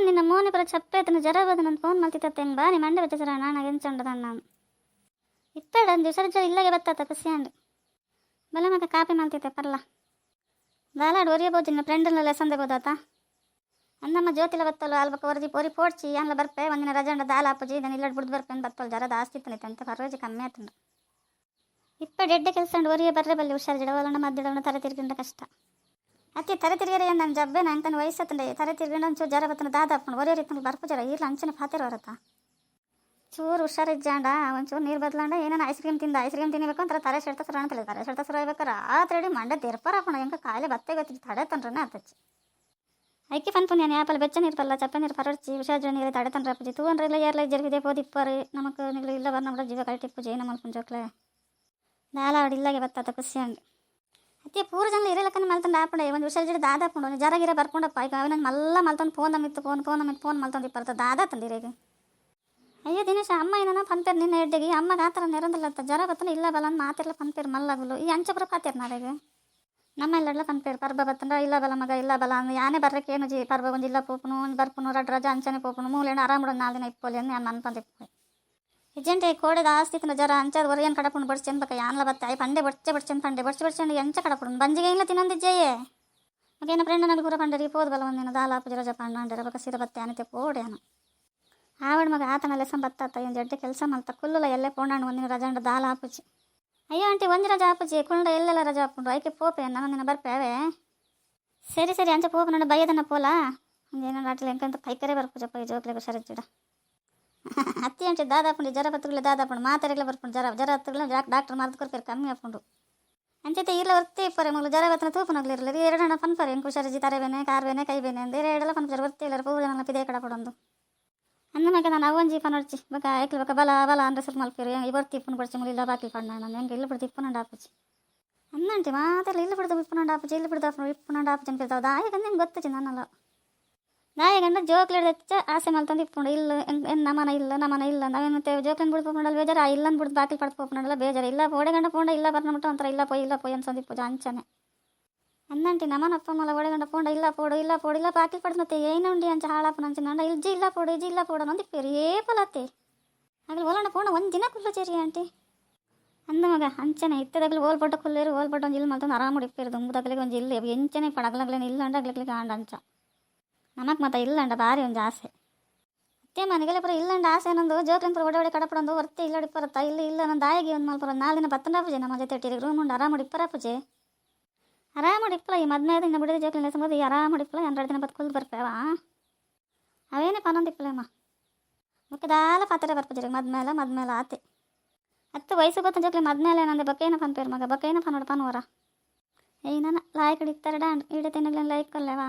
ನಿನ್ನ ಮೋನಿ ಪರ ಚಪ್ಪೇತನ ಜರ ಬದ ನನ್ನ ಫೋನ್ ಮಾಡ್ತಿತ್ತ ಹೆಂಗೆ ಬಾ ನಿಮ್ಮ ಮಂಡೆ ಬಚ್ಚರ ನಾನು ಎಂಚಂಡದ ನಾನು ಇಪ್ಪೇಡ ಒಂದು ದಿವಸ ಇಲ್ಲಾಗೆ ಬತ್ತಾತ ಖುಷಿಯಂಡು ಬಲ ಮತ್ತೆ ಕಾಪಿ ಮಾಡ್ತಿದ್ದೆ ಪರ್ಲ ದಾಲಾಡು ಒರಿಯಬೋದು ನಿನ್ನ ಫ್ರೆಂಡನ್ನ ಲೆಸನ್ ತೆಗೋದಾತ ಅಂದಮ್ಮ ಜ್ಯೋತಿಲ ಬತ್ತಲ್ಲ ಅಲ್ಬಕ್ಕ ವರದಿ ಪೋರಿ ಪೋಡ್ಚಿ ಅನ್ಲ ಬರ್ಪೆ ಒಂದಿನ ರಜಂಡ ದಾಲ ಹಾಪುಜಿ ಇದನ್ನು ಇಲ್ಲಡ್ ಬಿಡ್ದು ಬರ್ಪೇನು ಬತ್ತಲ್ಲ ಜರದ ಆಸ್ತಿತ್ತನೈತೆ ಅಂತ ಪರ್ವಜಿ ಕಮ್ಮಿ ಆತಂಡು ಇಪ್ಪಡು ಎಡ್ಡೆ ಕೆಲಸ ಉಂಡು ಒರಿಯ ಬರ್ರೆ ಬಲ್ಲಿ ಹುಷಾರು ಜಿಡವಲಂಡ ಮದ್ದಿಡವನ್ನ ತಲೆ ತಿರ್ಗಿಂಡ ಕಷ್ಟ ಅತ್ತಿ ತಲೆ ತಿರ್ಗಿರಿ ನನ್ನ ಜಬ್ಬೆ ನಂಗೆ ವಯಸ್ಸತ್ತಂಡೆ ತಲೆ ತಿರ್ಗಿಂಡ ಒಂಚೂರು ಜರ ಬತ್ತನ ದಾದ ಹಾಕೊಂಡು ಒರಿಯ ರೀತಿ ಬರ್ಪು ಜರ ಇಲ್ಲ ಅಂಚನೆ ಫಾತಿರ ಬರತ್ತ ಚೂರು ಹುಷಾರಿಜ್ಜಾಂಡ ಒಂಚೂರು ನೀರು ಬದಲಾಂಡ ಏನೇನು ಐಸ್ ಕ್ರೀಮ್ ತಿನ್ನಬೇಕು ಅಂತ ತಲೆ ಸೆಡ್ತ ಸುರ ಅಂತಲೇ ತಲೆ ಸೆಡ್ತ ಸುರ ಆಗ್ಬೇಕಾರೆ ಆತಡಿ ಮಂಡೆ ತೆರ್ಪರ ಹಾಕೋಣ ಹೆಂಗೆ ಕಾಯಿಲೆ ಬತ್ತೆ ಗೊತ್ತಿದ್ದು ತಡೆ ತಂಡ್ರನೇ ಆತಚ್ಚಿ ಐಕಿ ಫನ್ ಪುಣ್ಯ ಆಪಲ್ ಬೆಚ್ಚ ನೀರು ಪಲ್ಲ ಚಪ್ಪ ನೀರು ಪರಡ್ಚಿ ಹುಷಾರು ನೀರು ತಡೆ ತಂಡ್ರ ಪೂಜಿ ತೂ ಅಂದ್ರೆ ಇಲ್ಲ ಏರ್ಲ ಜರ್ಗಿದೆ ಪೋದಿಪ್ಪರು ನಮಗೆ ನೀವು ಇಲ್ಲ ಬರ್ ನಮ್ಮ ಜೀವ ಕಳ್ಟಿ ಪೂಜೆ ನಮ್ಮ ಪುಂಜೋಕ್ಲೆ ದಾಲ ಅವಡು ಇಲ್ಲಾಗೆ ಬತ್ತಾತ ಖುಷಿಯಂಡು ಅತ್ತೆ ಪೂರ ಜನ ಇರಲಕ್ಕನ ಮಲ್ತಂಡು ಆಪಡೆ ಒಂದು ಹುಷಾರು ಜಿಡ ದಾದ ಹಾಕೊಂಡು ಜರಗಿರ ಬರ್ಕೊಂಡಪ್ಪ ಈಗ ಅವನ ಮಲ್ಲ ಮಲ್ತಂದು ಫೋನ್ ನಮ್ಮಿತ್ತು ಫೋನ್ ಮಲ್ತಂದು ಇಪ್ಪರ್ತ ದಾದ ತಂದಿರೇಗೆ ಅಯ್ಯೋ ದಿನೇಶ ಅಮ್ಮ ಏನೋ ಪನ್ಪೇರು ನಿನ್ನ ಎಡ್ಡೆಗೆ ಅಮ್ಮಗೆ ಆ ಥರ ನೆರಂದಿಲ್ಲ ಅಂತ ಜ್ವರ ಬತ್ತನ ಇಲ್ಲ ಬಲ್ಲ ಅಂತ ಮಾತಿರ್ಲ ಪನ್ಪೇರು ಮಲ್ಲಾಗಲು ಈ ಅಂಚಪುರ ಪಾತೇರು ನಾಳೆಗೆ ನಮ್ಮ ಎಲ್ಲೆಲ್ಲ ಪನ್ಪೇರು ಪರ್ಬ ಬತ್ತಂದ್ರೆ ಇಲ್ಲ ಬಲ ಮಗ ಇಲ್ಲ ಬಲ ಅಂದ್ರೆ ಯಾನೇ ಬರ್ರಕ್ಕೆ ಏನು ಜಿ ಪರ್ಬ ಒಂದು ಇಲ್ಲ ಪೋಪನು ಒಂದು ಬರ್ಪನು ರಡ್ ರಜ ಅಂಚನೆ ಪೋಪನು ಮೂಲೆಣ್ಣು ಆರಾಮಡು 4 ದಿನ ಇಪ್ಪೋಲಿ ಅಂತ ನಾನು ಅನ್ಪಂದಿಪ್ಪು ಹೆಜ್ಜೆಂಟೆ ಕೋಡೆದ ಆಸ್ತಿನ ಜ್ವರ ಅಂಚದ ಹೊರಗೇನು ಕಡಪುಂಡು ಬಡ್ಚೆನ್ ಬಕ್ಕ ಯಾನ್ಲ ಬತ್ತೆ ಆಯ್ ಪಂಡೆ ಪಂಡೆ ಬಡ್ಚಂಡು ಎಂಚ ಕಡಪುಂಡು ಬಂಜಿಗೆ ಇಲ್ಲ ತಿನ್ನೊಂದಿಜ್ಜೆಯೇ ಮಗೇನು ಫ್ರೆಂಡ್ ನನಗೆ ಪೂರ ಪಂಡರಿ ಪೋದು ಬಲ ಒಂದಿನ ದಾಲಾಪು ರಜ ಪಂಡ ಅಂಡರ ಬಕ್ಕ ಸೀರೆ ಬತ್ತೆ ಅನಿತೆ ಪೋಡೇನು ಆವಡ ಮಗ ಆತನ ಲೆಸನ್ ಬತ್ತಾತ ಏನು ಜಡ್ಡೆ ಕೆಲಸ ಮಲ್ತ ಕುಲ್ಲುಲ ಎಲ್ಲೇ ಪೋಂಡಾಂಡು ಒಂದಿನ ರಜಾಂಡ ದಾಲ ಹಾಪುಜಿ ಅಯ್ಯೋ ಆಂಟಿ ಒಂದು ರಜಾ ಹಾಪುಜಿ ಕುಂಡ ಎಲ್ಲೆಲ್ಲ ರಜಾ ಹಾಕೊಂಡು ಆಯ್ಕೆ ಪೋಪೆ ನಾನು ಬರ್ಪೇವೆ ಸರಿ ಅಂಚೆ ಪೋಪ ನೋಡ ಬೈಯದನ್ನ ಪೋಲ ಒಂದೇನೋ ಆಟಲಿ ಹೆಂಗಂತ ಕೈಕರೇ ಬರ್ಪುಜಪ್ಪ ಈ ಜೋಕ್ಲೆ ಹುಷಾರಿಜ್ಜಿಡ ಅತ್ತಿ ಅಂಟಿ ದಾದ ಹಾಕೊಂಡು ಜರ ಬತ್ತುಗಳೇ ದಾದ ಹಾಕೊಂಡು ಮಾತಾಡಲೇ ಬರ್ಕೊಂಡು ಜರ ಹತ್ತುಗಳೇ ಡಾಕ್ಟರ್ ಮಾರ್ದು ಕೊಡ್ತಾರೆ ಕಮ್ಮಿ ಹಾಕೊಂಡು ಅಂಚೈತೆ ಇಲ್ಲ ವರ್ತಿ ಇಪ್ಪರೆ ಮಗಳು ಜರ ಬತ್ತನ ತೂಪನಾಗ್ಲಿರಲ್ಲ ಎರಡು ಹಣ ಪನ್ಪರೆ ಹೆಂಗೆ ಹುಷಾರಿಜಿ ತರೆಬೇನೆ ಕಾರ್ಬೇನೆ ಕೈಬೇನೆ ಅಂದ್ರೆ ಎರಡೆಲ್ಲ ಪನ್ಪರೆ ವರ್ತಿ ಇಲ್ಲ ಪೂರ ಜನ ಪಿದೇ ಕಡ ಕೊಡೊಂದು ಅಂದಮ್ಯಾಗ ನಾನು ಅವೊಂಜಿ ಪನೊಡ್ಚಿ ಬಕ ಐಕ್ಲು ಬಕ ಬಲ ಅಂದ್ರೆ ಸ್ವಲ್ಪ ಮಲ್ಪಿರು ಇವತ್ತು ಇಪ್ಪನ ಬಡ್ಚಿ ಮುಲಿಲ್ಲ ಬಾಕಿ ಪಣ್ಣ ನಾನು ಹೆಂಗೆ ಇಲ್ಲ ಬಿಡ್ದು ಇಪ್ಪನಂಡು ಹಾಪುಜಿ ಅನ್ನಂಟಿ ಮಾತೆಲ್ಲ ಇಲ್ಲ ಬಿಡ್ದು ಇಪ್ಪನಂಡು ಹಾಪುಜಿ ಇಲ್ಲ ಬಿಡ್ದು ಇಪ್ಪನಂಡು ಹಾಪುಜಿ ಅನ್ಪಿರ್ತಾವೆ ದಾಯಗಂದು ಹೆಂಗೆ ಗೊತ್ತಚ್ಚಿ ನನ್ನಲ್ಲ ದಾಯಗಂಡ ಜೋಕ್ಲಿಡ್ ಹೆಚ್ಚ ಆಸೆ ಮಲ್ತಂದು ಇಪ್ಕೊಂಡು ಇಲ್ಲ ನಮನ ಇಲ್ಲ ನಾವೇನು ಮತ್ತೆ ಜೋಕ್ಲಿನ ಬಿಡ್ದು ಪೋಪನಲ್ಲ ಬೇಜಾರು ಇಲ್ಲಂದು ಬಿಡ್ದು ಬಾಕಿ ಪಡ್ದು ಪೋಪನಲ್ಲ ಬೇಜಾರು ಇಲ್ಲ ಓಡೆಗಂಡ ಪೋಂಡ ಇಲ್ಲ ಬರ್ನಬಿಟ್ಟು ಅಂತಾರೆ ಇಲ್ಲ ಪೋಯ್ ಅನ್ಸಂದು ಪೂಜೆ ಅಂಚನೆ ಅನ್ನಂಟಿ ನಮ್ಮನಪ್ಪ ಮಲ್ಲ ಒಳಗಂಡ ಪೋಂಡ ಇಲ್ಲ ಪೋಡು ಬಾಕಿ ಪಡ್ನತ್ತೆ ಏನುಂಡಿ ಅಂಚ ಹಾಳಾಪನ ಅಂಚ ನಂಡ ಇಜ್ಜಿ ಇಲ್ಲ ಪೋಡು ನಂದು ಪೆರಿಯೇ ಪಲತ್ತೆ ಆಗಲಿ ಒಲಂಡ ಪೋಂಡ ಒಂದು ದಿನ ಕುಲ್ಲ ಚೇರಿ ಆಂಟಿ ಅಂದ ಮಗ ಅಂಚನೆ ಇತ್ತದಾಗಲಿ ಓಲ್ಪಟ್ಟ ಕುಲ್ಲೇರು ಓಲ್ಪಟ್ಟ ಒಂದು ಇಲ್ಲಿ ಮಲ್ತಂದು ಆರಾಮ ಹೊಡಿಪೇರು ದುಂಬದಾಗಲಿಗೆ ಒಂದು ಇಲ್ಲಿ ಎಂಚನೆ ಪಡಗಲಾಗ್ಲೇನು ಇಲ್ಲ ಅಂಡಾಗ್ಲಿಕ್ಕೆ ಆಂಡ ಅಂಚ ನಮಕ್ ಮತ್ತೆ ಇಲ್ಲಂಡ ಭಾರಿ ಒಂದು ಆಸೆ ಅತ್ತೆ ಮನೆಗೆಲ್ಲ ಪುರ ಇಲ್ಲಂಡ ಆಸೆ ಅನ್ನೊಂದು ಜೋಕ್ಲಿನ ಪುರ ಒಡೆ ಕಡಪಡೊಂದು ಹೊರ್ತಿ ಇಲ್ಲ ಇಪ್ಪರತ್ತ ಇಲ್ಲ ನನ್ನ ದಾಯಿಗೆ ಒಂದು ಮಲ್ಪುರ 4 ದಿನ ಬತ್ತಂಡ ಪೂಜೆ ನಮ್ಮ ಜೊತೆ ಇಟ್ಟಿರಿ ರೂಮ್ ಉಂಡು ಆರಾಮ ಹೊಡಿಪ್ಪರ ಪೂಜೆ ಆರಾಮ ಹೊಡಿಪ್ಪಲ್ಲ ಈ 15 ದಿನ ಬಿಡಿದ ಜೋಕ್ಲಿನ ಸಂಬೋದು ಈ ಆರಾಮ ಹೊಡಿಪ್ಪಲ್ಲ 2 ದಿನ ಬತ್ತು ಕುಲ್ದು ಬರ್ಪೇವ ಅವೇನೇ ಪನ್ನೊಂದಿಪ್ಪಲೇಮ್ಮ ಮುಖದಾಲ ಪಾತ್ರೆ ಬರ್ಪುಜರಿ ಮದ್ಮೇಲೆ ಆತೆ ಹತ್ತು ವಯಸ್ಸು ಗೊತ್ತ ಜೋಕ್ಲಿ ಮದ್ಮೇಲೆ ನಂದೆ ಬಕ್ಕೇನ ಪನ್ಪೇರು ಮಗ ಬಕ್ಕೇನ ಪನ್ನೋಡು ಪನ್ವರ ಏನ ಲಾಯ್ ಕಡಿತಾರೆ ಡಾಂಡ್ ಈಡೆ ತಿನ್ನಗ್ಲೇನು ಲೈಕ್ ಕೊಲ್ಲೇವಾ